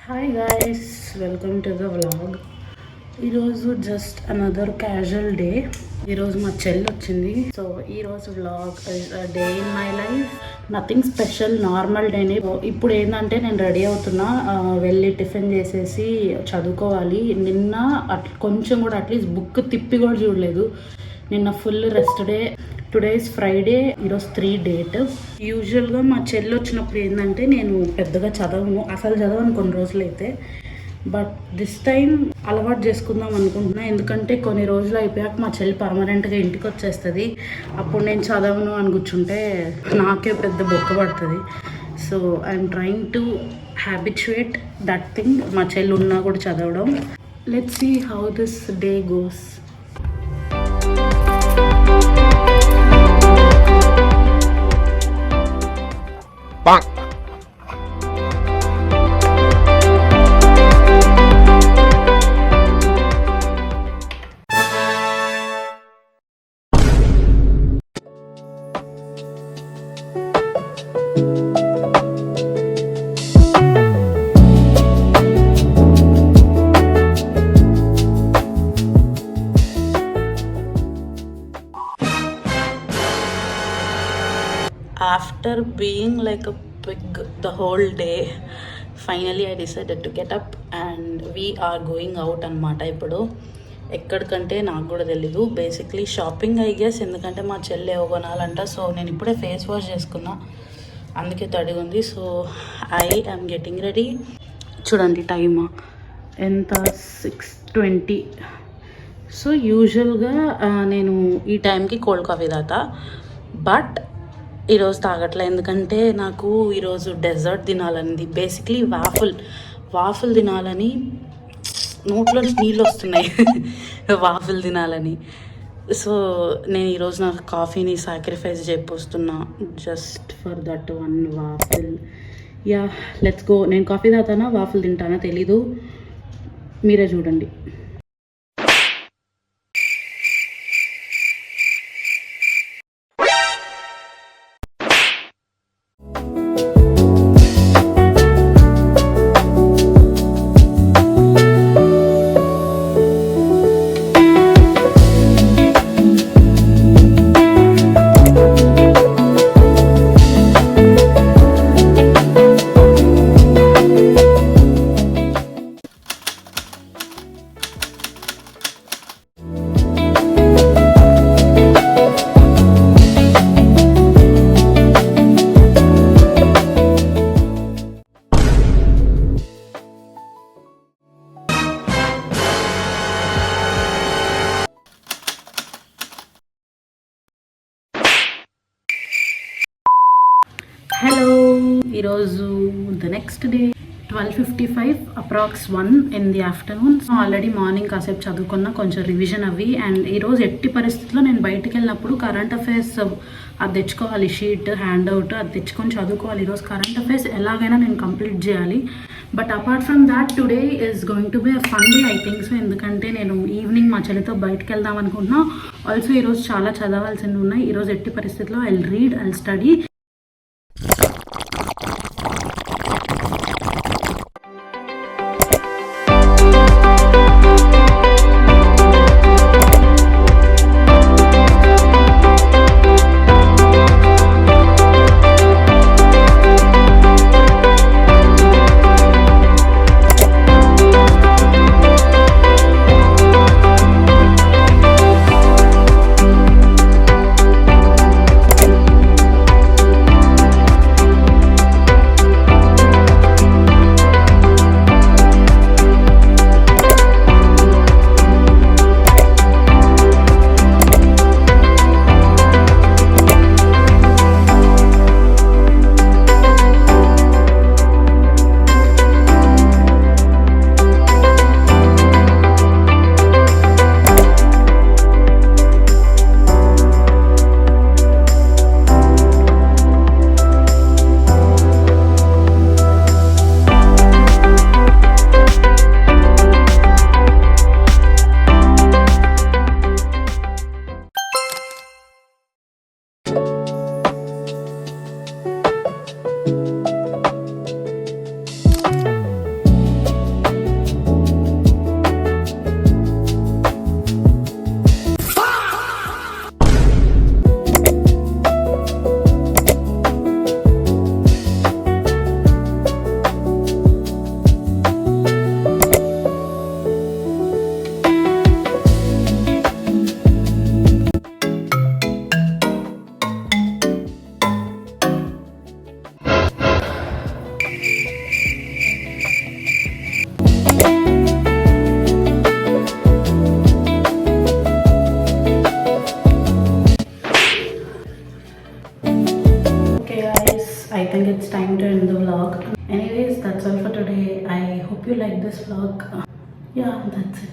Hi guys, welcome to the vlog. ఈరోజు just another casual day. ఈరోజు మా చెల్లి వచ్చింది. సో ఈరోజు vlog day in my life. Nothing special, normal డేని. ఇప్పుడు ఏంటంటే నేను రెడీ అవుతున్నా, వెళ్ళి టిఫిన్ చేసేసి చదువుకోవాలి. నిన్న కొంచెం కూడా అట్లీస్ట్ బుక్ తిప్పి కూడా చూడలేదు. నిన్న full rest day. Today is Friday, ఈరోజు 3 డేట్. యూజువల్గా మా చెల్లి వచ్చినప్పుడు ఏంటంటే నేను పెద్దగా అసలు చదవను కొన్ని రోజులు అయితే. బట్ దిస్ టైం అలవాటు చేసుకుందాం అనుకుంటున్నా. ఎందుకంటే కొన్ని రోజులు అయిపోయాక మా చెల్లి పర్మనెంట్గా ఇంటికి వచ్చేస్తుంది. అప్పుడు నేను చదవను అని కూర్చుంటే నాకే పెద్ద బొక్క పడుతుంది. So I'm trying to habituate that thing. మా చెల్లి ఉన్నా కూడా చదవడం. Let's see how this day goes. After being like a pig the whole day, finally I decided to get up and we are going out అన్నమాట. ఇప్పుడు ఎక్కడికంటే నాకు కూడా తెలీదు. బేసిక్లీ షాపింగ్ ఐ గెస్, ఎందుకంటే మా చెల్లి కొనాలంట. సో నేను ఇప్పుడే ఫేస్ వాష్ చేసుకున్నా, అందుకే తడిగా ఉంది. So I am getting ready. చూడండి టైమ్ ఎంత, 6:20. సో యూజువల్గా నేను ఈ టైంకి కోల్డ్ కాఫీ తాగుతా, బట్ ఈరోజు తాగట్లే. ఎందుకంటే నాకు ఈరోజు డెజర్ట్ తినాలని, బేసిక్లీ వాఫుల్ తినాలని, నోట్లో నీళ్ళు వస్తున్నాయి వాఫుల్ తినాలని. సో నేను ఈరోజు నా కాఫీని సాక్రిఫైస్ చేపిస్తున్నా just for that one waffle. Yeah, let's go. నేను కాఫీ తాగుతానా వాఫిల్ తింటానా తెలీదు, మీరే చూడండి. హలో, ఈరోజు the next day, 12:55 approx 1 in the afternoon. Already morning కాసేపు చదువుకున్నా, కొంచెం రివిజన్ అవి. అండ్ ఈరోజు ఎట్టి పరిస్థితుల్లో నేను బయటికి వెళ్ళినప్పుడు కరెంట్ అఫైర్స్ అది తెచ్చుకోవాలి, షీట్ హ్యాండ్ అవుట్ అది తెచ్చుకొని చదువుకోవాలి. ఈరోజు కరెంట్ అఫైర్స్ ఎలాగైనా నేను కంప్లీట్ చేయాలి. But apart from that today is going to be a fun day I think so. ఎందుకంటే నేను ఈవినింగ్ మా చెల్లితో బయటకు వెళ్దాం అనుకుంటున్నా. ఆల్సో ఈరోజు చాలా చదవాల్సినవి ఉన్నాయి. ఈరోజు ఎట్టి పరిస్థితుల్లో I read, I study. it's time to end the vlog. Anyways, that's all for today. I hope you like this vlog. Yeah, that's it.